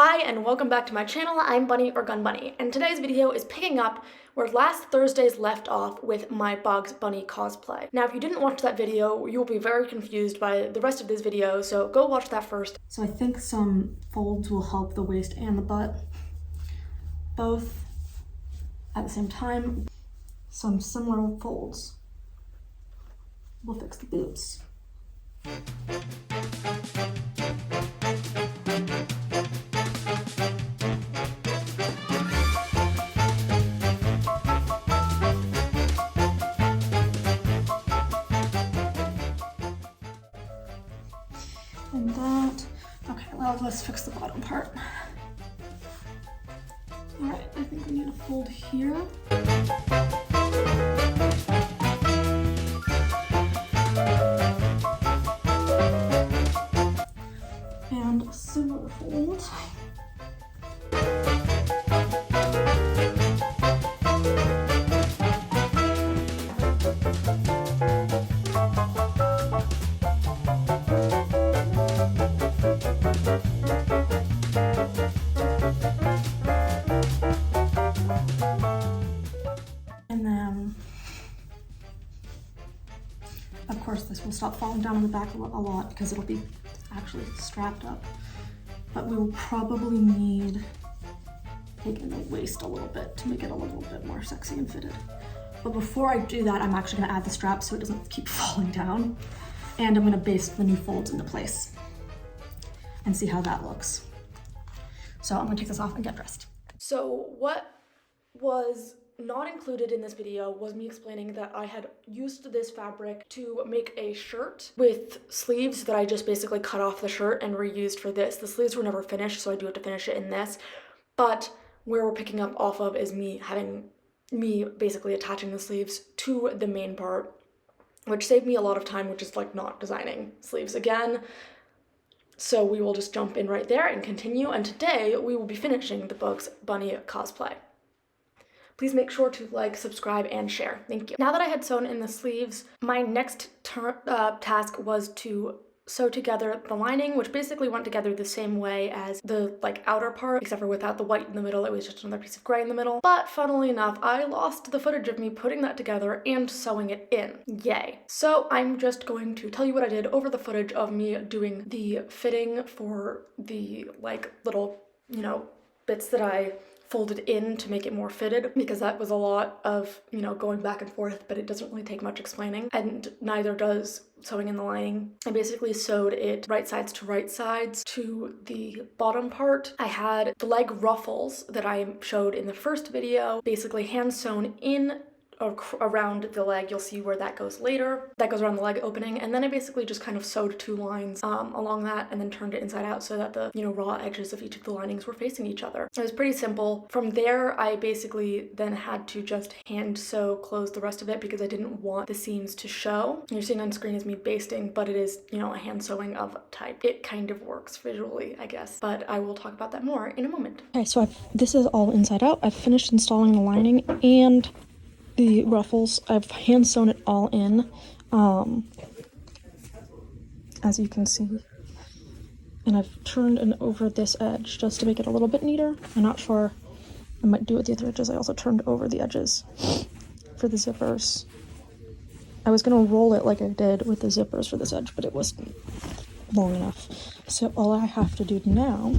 Hi and welcome back to my channel. I'm Bunny or Gun Bunny, and today's video is picking up where last Thursday's left off with my Buggs Bunny cosplay. Now, if you didn't watch that video, you'll be very confused by the rest of this video, so go watch that first. So I think some folds will help the waist and the butt, both at the same time. Some similar folds will fix the boobs. And that, okay, well, let's fix the bottom part. All right, I think we need a fold here. And a similar fold. And then, of course, this will stop falling down on the back a lot because it'll be actually strapped up. But we will probably need taking the waist a little bit to make it a little bit more sexy and fitted. But before I do that, I'm actually gonna add the strap so it doesn't keep falling down. And I'm gonna baste the new folds into place and see how that looks. So I'm gonna take this off and get dressed. So what was not included in this video was me explaining that I had used this fabric to make a shirt with sleeves that I just basically cut off the shirt and reused for this. The sleeves were never finished, so I do have to finish it in this. But where we're picking up off of is me basically attaching the sleeves to the main part, which saved me a lot of time, which is like not designing sleeves again. So we will just jump in right there and continue. And today we will be finishing the Buggs Bunny cosplay. Please make sure to like, subscribe, and share. Thank you. Now that I had sewn in the sleeves, my next task was to sew together the lining, which basically went together the same way as the outer part, except for without the white in the middle. It was just another piece of gray in the middle. But funnily enough, I lost the footage of me putting that together and sewing it in. Yay. So I'm just going to tell you what I did over the footage of me doing the fitting for the little, bits that I folded in to make it more fitted, because that was a lot of, going back and forth, but it doesn't really take much explaining, and neither does sewing in the lining. I basically sewed it right sides to the bottom part. I had the leg ruffles that I showed in the first video, basically hand sewn in around the leg. You'll see where that goes later. That goes around the leg opening, and then I basically just kind of sewed two lines along that and then turned it inside out so that the raw edges of each of the linings were facing each other. It was pretty simple. From there, I basically then had to just hand sew close the rest of it because I didn't want the seams to show. You're seeing on screen is me basting, but it is a hand sewing of type. It kind of works visually, I guess, but I will talk about that more in a moment. Okay, so this is all inside out. I've finished installing the lining and the ruffles. I've hand sewn it all in, as you can see, and I've turned and over this edge just to make it a little bit neater. I'm not sure, I might do it with the other edges. I also turned over the edges for the zippers. I was gonna roll it like I did with the zippers for this edge, but it wasn't long enough. So all I have to do now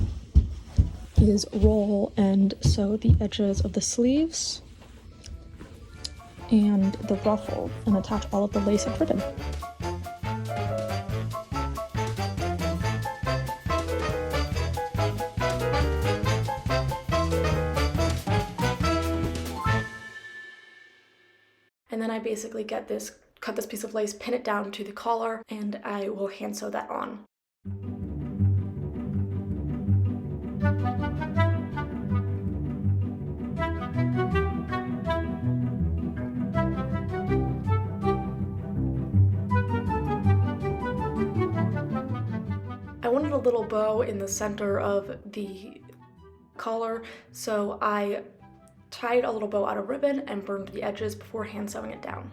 is roll and sew the edges of the sleeves and the ruffle and attach all of the lace and ribbon. And then I basically cut this piece of lace, pin it down to the collar, and I will hand sew that on. I wanted a little bow in the center of the collar, so I tied a little bow out of ribbon and burned the edges before hand sewing it down.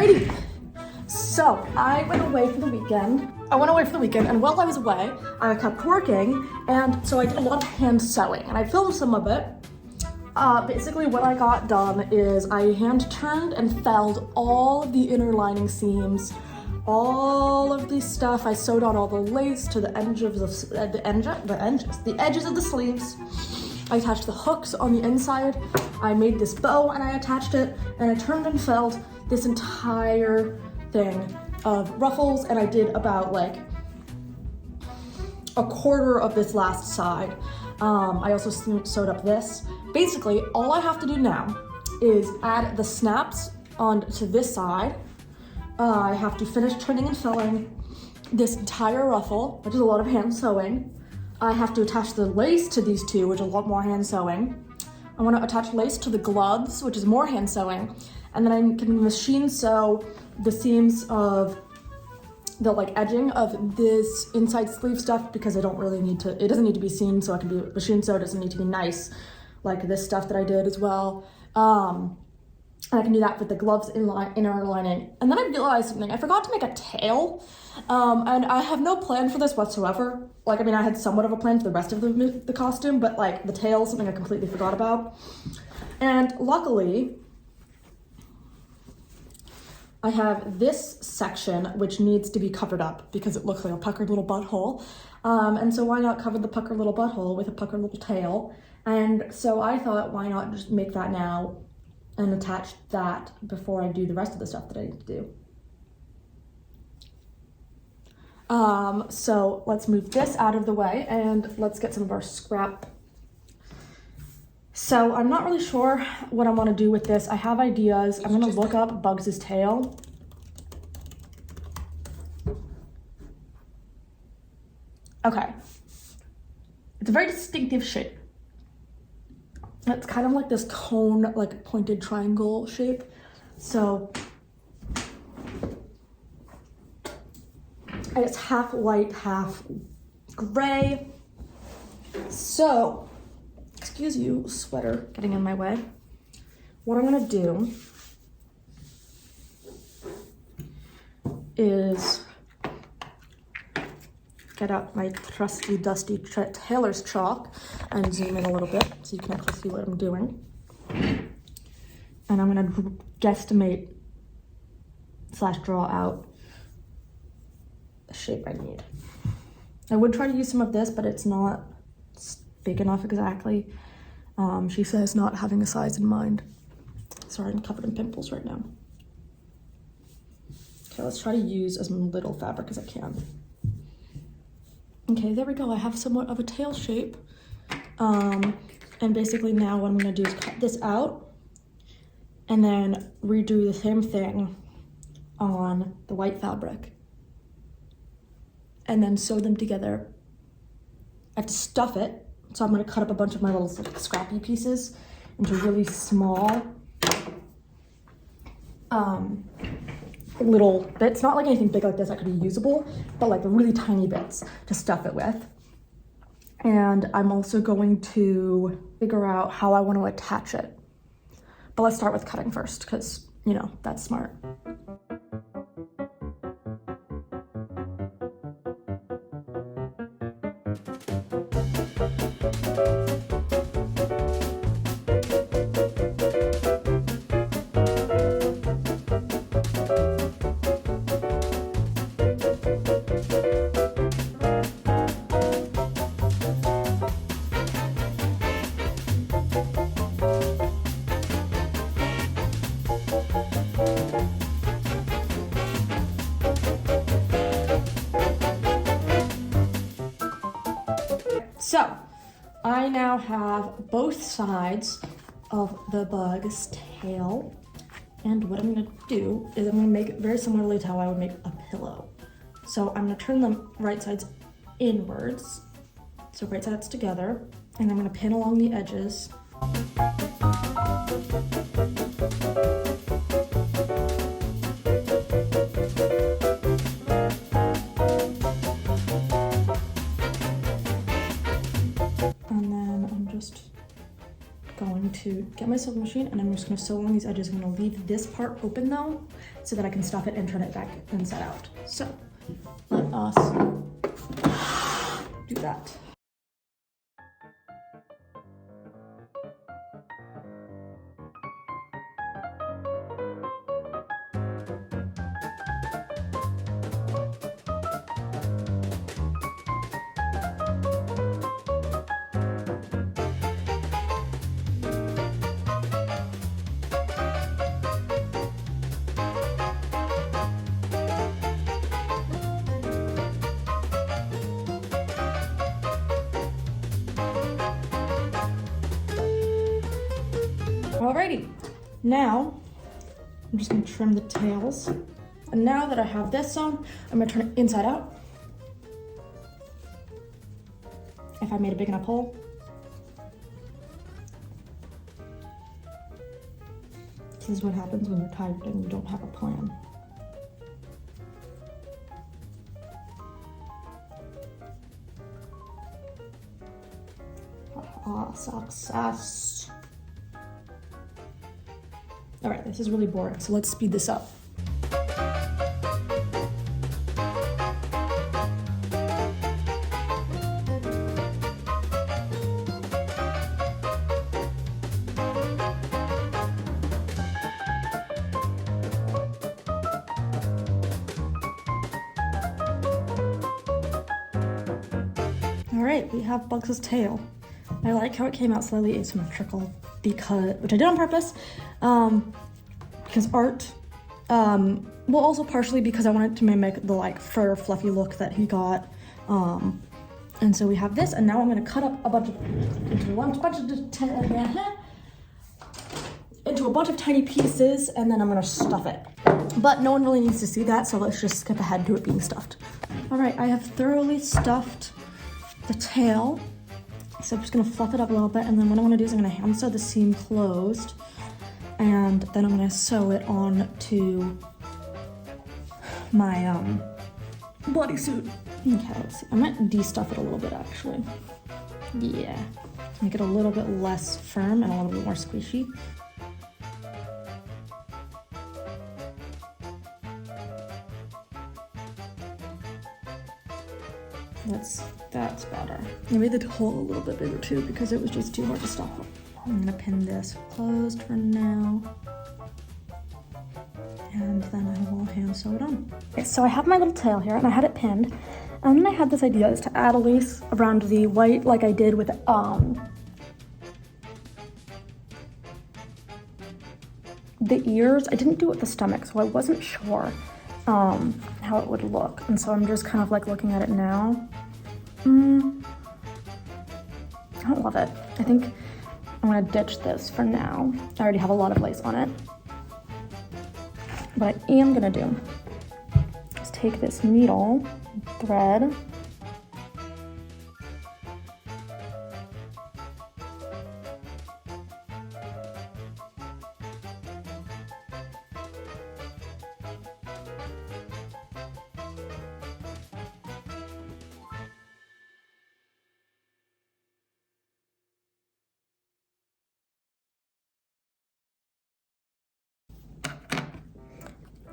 Alrighty, so I went away for the weekend. And while I was away, I kept working, and so I did a lot of hand sewing, and I filmed some of it. Basically what I got done is I hand turned and felled all of the inner lining seams, all of the stuff. I sewed on all the lace to the edges of the sleeves. I attached the hooks on the inside. I made this bow and I attached it, and I turned and felled this entire thing of ruffles, and I did about like a quarter of this last side. I also sewed up this. Basically, all I have to do now is add the snaps onto this side. I have to finish turning and felling this entire ruffle, which is a lot of hand sewing. I have to attach the lace to these two, which is a lot more hand sewing. I want to attach lace to the gloves, which is more hand sewing. And then I can machine sew the seams of the like edging of this inside sleeve stuff, because I don't really need to, it doesn't need to be seen, so it can be machine sew, it doesn't need to be nice, like this stuff that I did as well. And I can do that with the gloves inner lining. And then I realized something, I forgot to make a tail. And I have no plan for this whatsoever. Like, I mean, I had somewhat of a plan for the rest of the costume, but like the tail is something I completely forgot about. And luckily, I have this section which needs to be covered up because it looks like a puckered little butthole. And so why not cover the puckered little butthole with a puckered little tail? And so I thought, why not just make that now and attach that before I do the rest of the stuff that I need to do. So let's move this out of the way and let's get some of our scrap. So I'm not really sure what I want to do with this. I have ideas. I'm going to look up Buggs' tail. Okay. It's a very distinctive shape. It's kind of like this cone, like pointed triangle shape. So it's half white, half gray. So, excuse you, sweater getting in my way. What I'm gonna do is get out my trusty, dusty tailor's chalk and zoom in a little bit so you can actually see what I'm doing. And I'm gonna guesstimate / draw out the shape I need. I would try to use some of this, but it's not big enough exactly. She says not having a size in mind. Sorry, I'm covered in pimples right now. Okay, let's try to use as little fabric as I can. Okay, there we go. I have somewhat of a tail shape. And basically now what I'm gonna do is cut this out and then redo the same thing on the white fabric. And then sew them together. I have to stuff it, so I'm gonna cut up a bunch of my little scrappy pieces into really small little bits, not like anything big like this that could be usable, but like really tiny bits to stuff it with. And I'm also going to figure out how I want to attach it. But let's start with cutting first, because, you know, that's smart. So, I now have both sides of the bug's tail, and what I'm gonna do is I'm gonna make it very similarly to how I would make a pillow. So I'm gonna turn them right sides inwards, so right sides together, and I'm gonna pin along the edges. going to get my sewing machine and I'm just gonna sew along these edges. I'm gonna leave this part open though, so that I can stuff it and turn it back inside out. So let us do that. Alrighty, now I'm just gonna trim the tails. And now that I have this sewn, I'm gonna turn it inside out. If I made a big enough hole. This is what happens when you're tired and you don't have a plan. Success. All right, this is really boring, so let's speed this up. All right, we have Buggs' tail. I like how it came out slightly asymmetrical because, which I did on purpose, because art, well, also partially because I wanted to mimic the like fur fluffy look that he got. And so we have this, and now I'm gonna cut up a bunch of, into a bunch of tiny pieces, and then I'm gonna stuff it. But no one really needs to see that, so let's just skip ahead to it being stuffed. All right, I have thoroughly stuffed the tail. So I'm just gonna fluff it up a little bit, and then what I wanna do is I'm gonna hand sew the seam closed, and then I'm gonna sew it on to my bodysuit. Okay, let's see. I might de-stuff it a little bit actually. Yeah, make it a little bit less firm and a little bit more squishy. That's better. I made the hole a little bit bigger too because it was just too hard to stuff up. I'm gonna pin this closed for now. And then I will hand sew it on. Okay, so I have my little tail here and I had it pinned. And then I had this idea is to add a lace around the white like I did with the ears. I didn't do it with the stomach, so I wasn't sure how it would look. And so I'm just kind of like looking at it now. I don't love it. I think I'm gonna ditch this for now. I already have a lot of lace on it. What I am gonna do is take this needle, thread,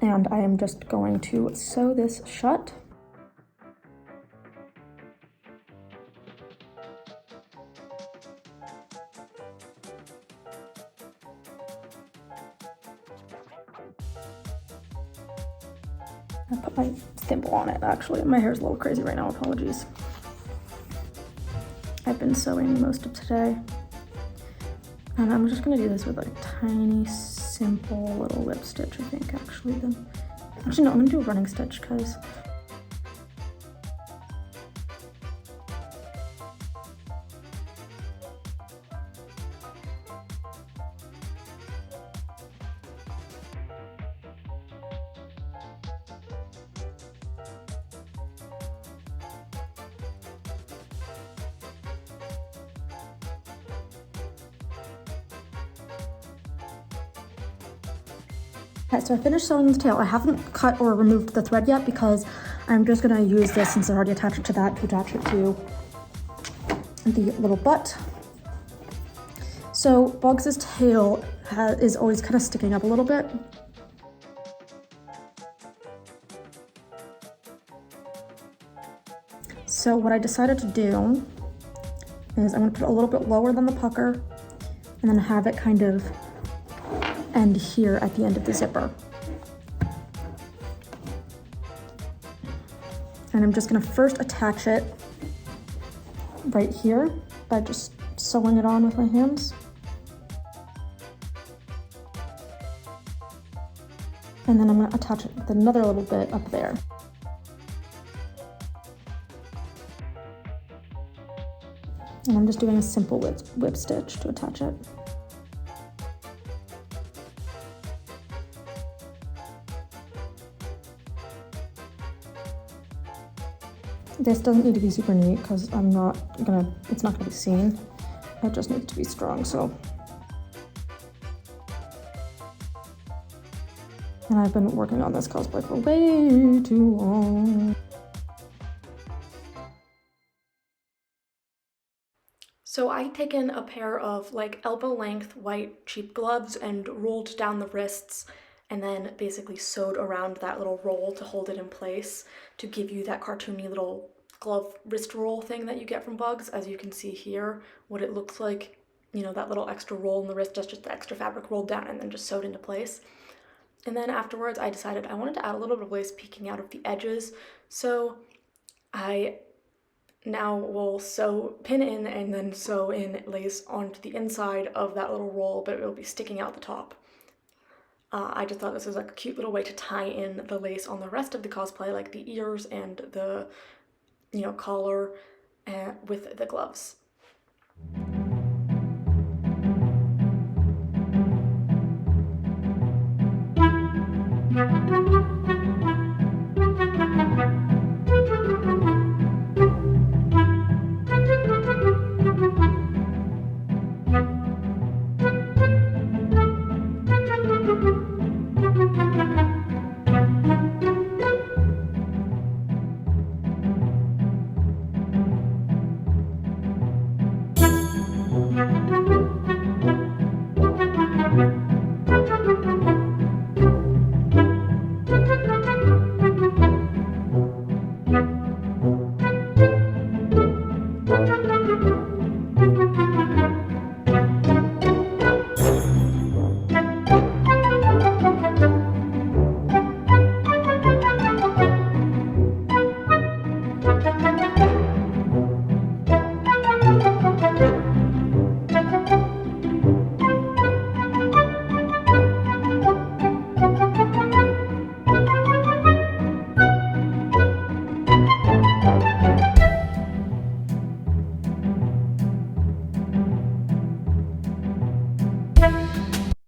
and I am just going to sew this shut. I put my thimble on it actually. My hair's a little crazy right now, apologies. I've been sewing most of today. And I'm just gonna do this with a tiny, simple little whip stitch, I think, actually. Actually, no, I'm gonna do a running stitch, because okay, so I finished sewing the tail. I haven't cut or removed the thread yet because I'm just gonna use this, since I already attached it to that, to attach it to the little butt. So Buggs's tail is always kind of sticking up a little bit. So what I decided to do is I'm going to put it a little bit lower than the pucker and then have it kind of end here at the end of the zipper. And I'm just going to first attach it right here by just sewing it on with my hands. And then I'm going to attach it with another little bit up there. And I'm just doing a simple whip stitch to attach it. This doesn't need to be super neat because it's not gonna be seen. It just needs to be strong, so. And I've been working on this cosplay for way too long. So I'd taken a pair of like elbow length white cheap gloves and rolled down the wrists and then basically sewed around that little roll to hold it in place to give you that cartoony little glove wrist roll thing that you get from Buggs. As you can see here, what it looks like, you know, that little extra roll in the wrist, just the extra fabric rolled down and then just sewed into place. And then afterwards I decided I wanted to add a little bit of lace peeking out of the edges, so I now will pin in and then sew in lace onto the inside of that little roll, but it will be sticking out the top. I just thought this was like a cute little way to tie in the lace on the rest of the cosplay, like the ears and the, you know, collar with the gloves.